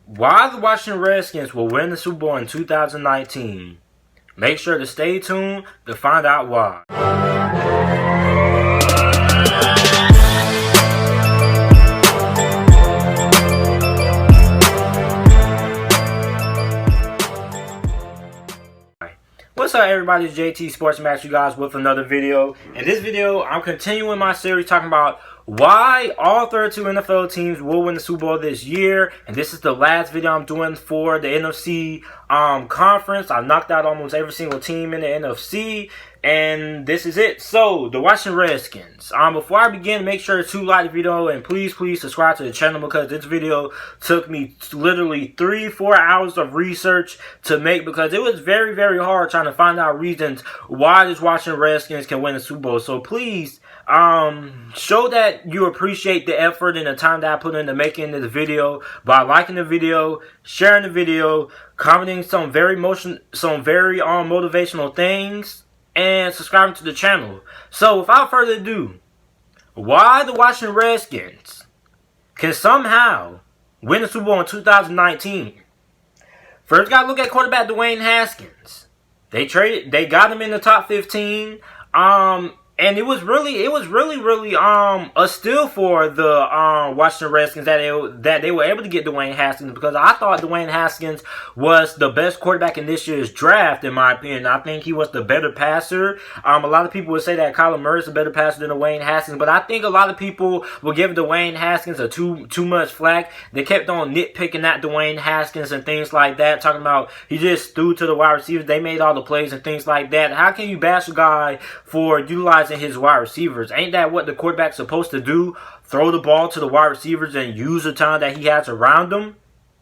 why the Washington Redskins will win the Super Bowl in 2019. Make sure to stay tuned to find out why. What's up, everybody? It's JT Sports Max, you guys, with another video. In this video, I'm continuing my series talking about why all 32 NFL teams will win the Super Bowl this year. And this is the last video I'm doing for the NFC conference. I knocked out almost every single team in the NFC. And this is it. So, the Washington Redskins. Before I begin, make sure to like the video and please subscribe to the channel, because this video took me literally 3-4 hours of research to make, because it was very hard trying to find out reasons why this Washington Redskins can win the Super Bowl. So please show that you appreciate the effort and the time that I put into making this video by liking the video, sharing the video, commenting some very motivational things, and subscribing to the channel. So, without further ado, why the Washington Redskins can somehow win the Super Bowl in 2019. First, you gotta look at quarterback Dwayne Haskins. They got him in the top 15. And it was really a steal for the Washington Redskins that they were able to get Dwayne Haskins, because I thought Dwayne Haskins was the best quarterback in this year's draft, in my opinion. I think he was the better passer. A lot of people would say that Kyler Murray is a better passer than Dwayne Haskins, but I think a lot of people will give Dwayne Haskins too much flack. They kept on nitpicking at Dwayne Haskins and things like that, talking about he just threw to the wide receivers. They made all the plays and things like that. How can you bash a guy for utilizing his wide receivers? Ain't that what the quarterback's supposed to do? Throw the ball to the wide receivers and use the time that he has around him?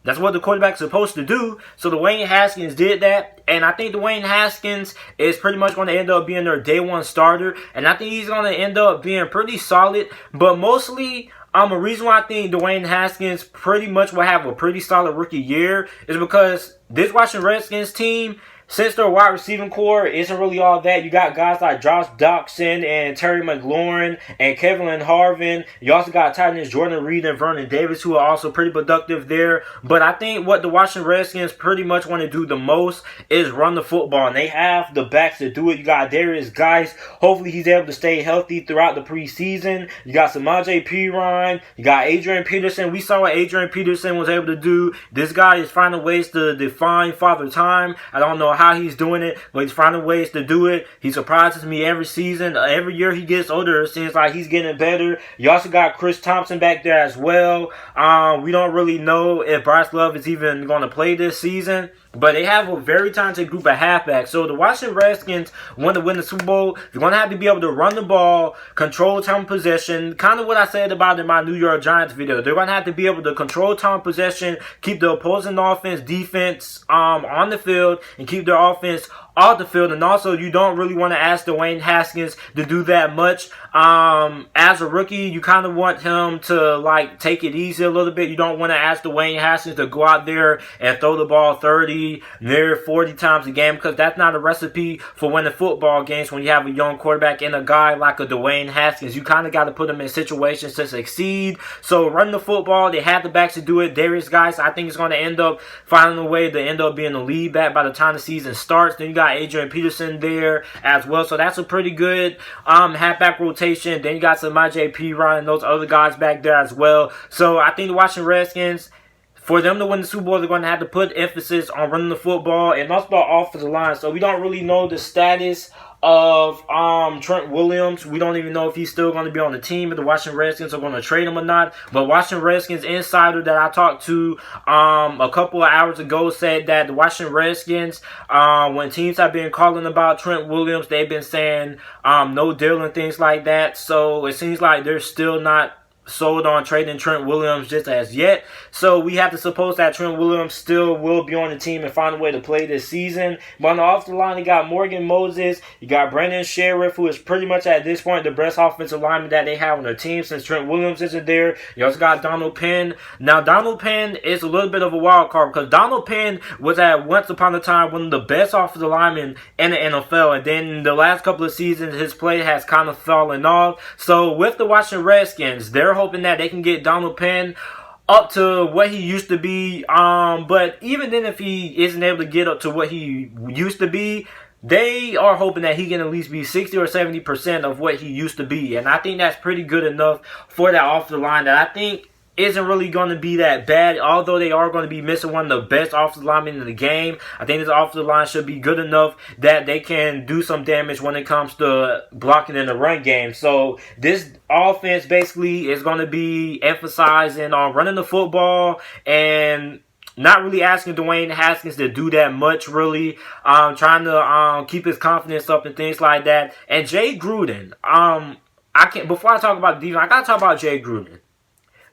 That's what the quarterback's supposed to do. So Dwayne Haskins did that, and I think Dwayne Haskins is pretty much going to end up being their day one starter, and I think he's going to end up being pretty solid. But mostly, a reason why I think Dwayne Haskins pretty much will have a pretty solid rookie year is because this Washington Redskins team, since their wide receiving core isn't really all that, you got guys like Josh Doctson and Terry McLaurin and Kevin Harvin. You also got tight ends Jordan Reed and Vernon Davis, who are also pretty productive there. But I think what the Washington Redskins pretty much want to do the most is run the football, and they have the backs to do it. You got Darius Geis. Hopefully he's able to stay healthy throughout the preseason. You got Samaje Perine. You got Adrian Peterson. We saw what Adrian Peterson was able to do. This guy is finding ways to define Father Time. I don't know how he's doing it, but he's finding ways to do it. He surprises me every season. Every year he gets older, it seems like he's getting better. You also got Chris Thompson back there as well. We don't really know if Bryce Love is even going to play this season, but they have a very talented group of halfbacks. So the Washington Redskins want to win the Super Bowl. They're going to have to be able to run the ball, control time of possession. Kind of what I said about in my New York Giants video. They're going to have to be able to control time of possession, keep the opposing defense on the field, and keep their offense off the field. And also, you don't really want to ask Dwayne Haskins to do that much. As a rookie, you kind of want him to take it easy a little bit. You don't want to ask Dwayne Haskins to go out there and throw the ball 30, near 40 times a game, because that's not a recipe for winning football games when you have a young quarterback and a guy like a Dwayne Haskins. You kind of got to put him in situations to succeed. So run the football. They have the backs to do it. Darius Geis, I think, is going to end up finding a way to end up being the lead back by the time the season starts. Then you got Adrian Peterson there as well. So that's a pretty good halfback rotation. Then you got Samaje Perine and those other guys back there as well. So I think the Washington Redskins, for them to win the Super Bowl, they're going to have to put emphasis on running the football and also the offensive line. So we don't really know the status of Trent Williams. We don't even know if he's still going to be on the team, if the Washington Redskins are going to trade him or not. But Washington Redskins insider that I talked to a couple of hours ago said that the Washington Redskins, when teams have been calling about Trent Williams, they've been saying no deal and things like that. So it seems like they're still not sold on trading Trent Williams just as yet. So we have to suppose that Trent Williams still will be on the team and find a way to play this season. But on the offensive line, you got Morgan Moses, you got Brandon Sheriff, who is pretty much at this point the best offensive lineman that they have on their team since Trent Williams isn't there. You also got Donald Penn. Now, Donald Penn is a little bit of a wild card because Donald Penn was at once upon a time one of the best offensive linemen in the NFL. And then the last couple of seasons, his play has kind of fallen off. So with the Washington Redskins, they're hoping that they can get Donald Penn up to what he used to be. But even then, if he isn't able to get up to what he used to be, they are hoping that he can at least be 60 or 70% of what he used to be. And I think that's pretty good enough for that offensive line that I think isn't really going to be that bad. Although they are going to be missing one of the best offensive linemen in the game, I think this offensive line should be good enough that they can do some damage when it comes to blocking in the run game. So this offense basically is going to be emphasizing on running the football and not really asking Dwayne Haskins to do that much, really. Trying to keep his confidence up and things like that. And Jay Gruden, before I talk about the defense, I gotta talk about Jay Gruden.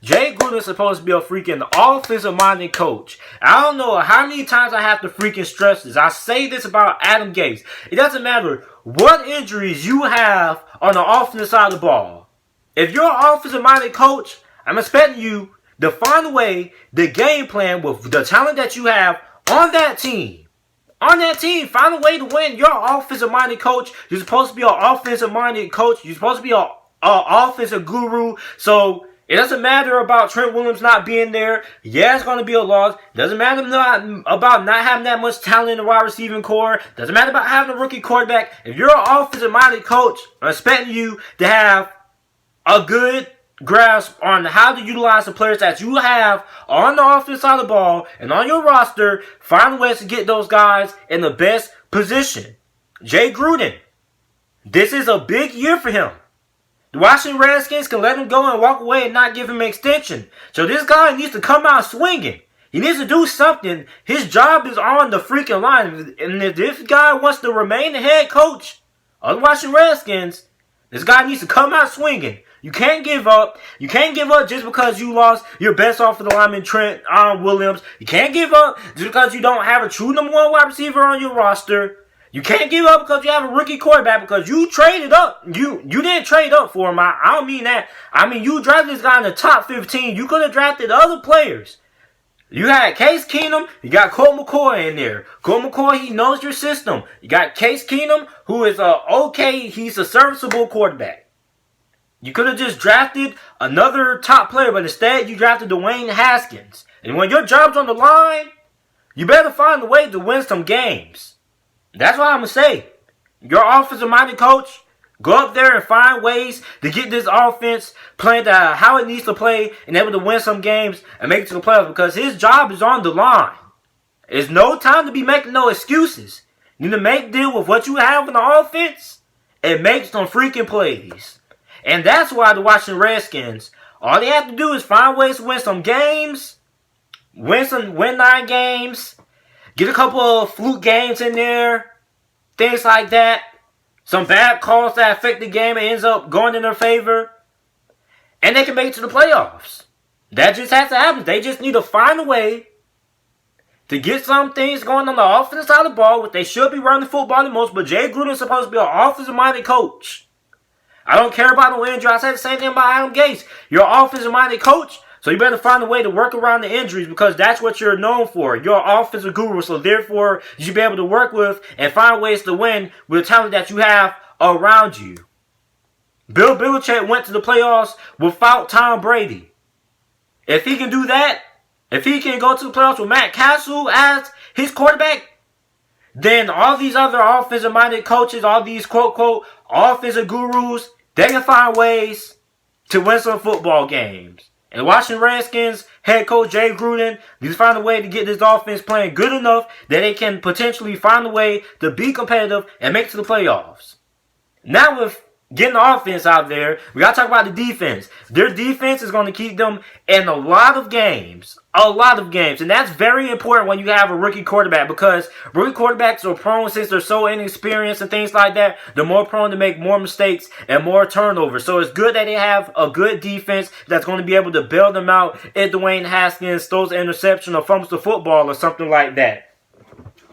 Jay Gruden is supposed to be a freaking offensive-minded coach. I don't know how many times I have to freaking stress this. I say this about Adam Gase. It doesn't matter what injuries you have on the offensive side of the ball. If you're an offensive-minded coach, I'm expecting you to find a way, the game plan with the talent that you have on that team. On that team, find a way to win. You're an offensive-minded coach. You're supposed to be an offensive-minded coach. You're supposed to be an offensive guru. So it doesn't matter about Trent Williams not being there. Yeah, it's going to be a loss. Doesn't matter about not having that much talent in the wide receiving core. Doesn't matter about having a rookie quarterback. If you're an offensive-minded coach, I'm expecting you to have a good grasp on how to utilize the players that you have on the offensive side of the ball and on your roster. Find ways to get those guys in the best position. Jay Gruden, this is a big year for him. The Washington Redskins can let him go and walk away and not give him an extension. So this guy needs to come out swinging. He needs to do something. His job is on the freaking line. And if this guy wants to remain the head coach of the Washington Redskins, this guy needs to come out swinging. You can't give up. You can't give up just because you lost your best offensive lineman, Trent Williams. You can't give up just because you don't have a true number one wide receiver on your roster. You can't give up because you have a rookie quarterback because you traded up. You didn't trade up for him. I don't mean that. I mean, you drafted this guy in the top 15. You could have drafted other players. You had Case Keenum. You got Colt McCoy in there. Colt McCoy, he knows your system. You got Case Keenum, who is he's a serviceable quarterback. You could have just drafted another top player, but instead you drafted Dwayne Haskins. And when your job's on the line, you better find a way to win some games. That's what I'm going to say. Your offensive-minded coach, go up there and find ways to get this offense playing how it needs to play and able to win some games and make it to the playoffs because his job is on the line. There's no time to be making no excuses. You need to make deal with what you have in the offense and make some freaking plays. And that's why the Washington Redskins, all they have to do is find ways to win some games, win 9 games, get a couple of fluke games in there, things like that. Some bad calls that affect the game and ends up going in their favor. And they can make it to the playoffs. That just has to happen. They just need to find a way to get some things going on the offensive side of the ball, which they should be running the football the most, but Jay Gruden is supposed to be an offensive-minded coach. I don't care about no injury. I said the same thing about Adam Gase. You're an offensive-minded coach, so you better find a way to work around the injuries because that's what you're known for. You're an offensive guru, so therefore you should be able to work with and find ways to win with the talent that you have around you. Bill Belichick went to the playoffs without Tom Brady. If he can do that, if he can go to the playoffs with Matt Castle as his quarterback, then all these other offensive-minded coaches, all these quote-unquote offensive gurus, they can find ways to win some football games. And the Washington Redskins head coach Jay Gruden needs to find a way to get this offense playing good enough that they can potentially find a way to be competitive and make it to the playoffs. Now with getting the offense out there, we got to talk about the defense. Their defense is going to keep them in a lot of games. A lot of games. And that's very important when you have a rookie quarterback because rookie quarterbacks are prone, since they're so inexperienced and things like that, they're more prone to make more mistakes and more turnovers. So it's good that they have a good defense that's going to be able to bail them out if Dwayne Haskins throws an interception or fumbles the football or something like that.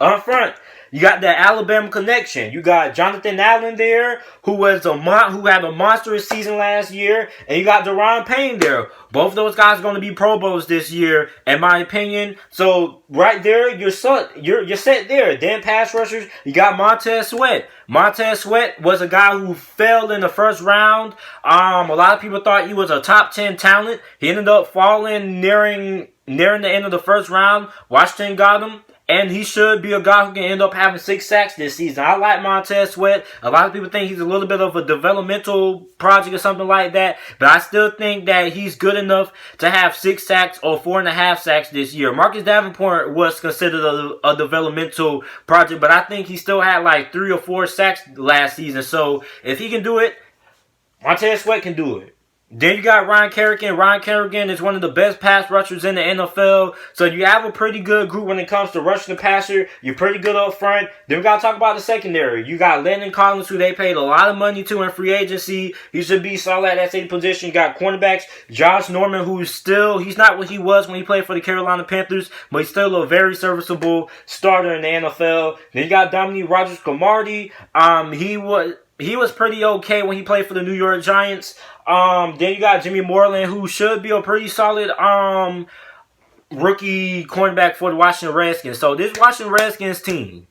Up front, you got that Alabama connection. You got Jonathan Allen there, who had a monstrous season last year, and you got Deron Payne there. Both of those guys are going to be Pro Bowls this year, in my opinion. So right there, you're set there. Then pass rushers, you got Montez Sweat. Montez Sweat was a guy who fell in the first round. A lot of people thought he was a top 10 talent. He ended up falling nearing the end of the first round. Washington got him. And he should be a guy who can end up having 6 sacks this season. I like Montez Sweat. A lot of people think he's a little bit of a developmental project or something like that. But I still think that he's good enough to have 6 sacks or 4.5 sacks this year. Marcus Davenport was considered a developmental project. But I think he still had like 3 or 4 sacks last season. So if he can do it, Montez Sweat can do it. Then you got Ryan Kerrigan. Ryan Kerrigan is one of the best pass rushers in the NFL. So you have a pretty good group when it comes to rushing the passer. You're pretty good up front. Then we got to talk about the secondary. You got Landon Collins, who they paid a lot of money to in free agency. He should be solid at that safety position. You got cornerbacks. Josh Norman, he's not what he was when he played for the Carolina Panthers, but he's still a very serviceable starter in the NFL. Then you got Dominique Rodgers-Cromartie. He was pretty okay when he played for the New York Giants. Then you got Jimmy Moreland, who should be a pretty solid rookie cornerback for the Washington Redskins. So this Washington Redskins team,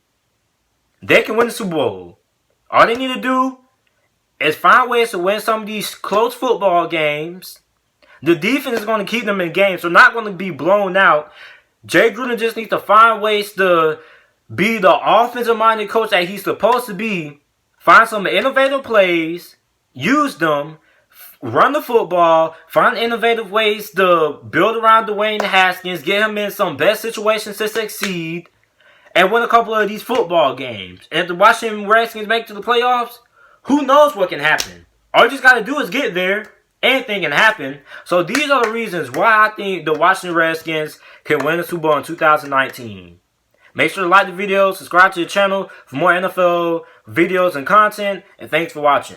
they can win the Super Bowl. All they need to do is find ways to win some of these close football games. The defense is going to keep them in games. They're not going to be blown out. Jay Gruden just needs to find ways to be the offensive-minded coach that he's supposed to be. Find some innovative plays, use them, run the football, find innovative ways to build around Dwayne Haskins, get him in some best situations to succeed, and win a couple of these football games. And if the Washington Redskins make it to the playoffs, who knows what can happen? All you just got to do is get there. Anything can happen. So these are the reasons why I think the Washington Redskins can win the Super Bowl in 2019. Make sure to like the video, subscribe to the channel for more NFL videos and content, and thanks for watching.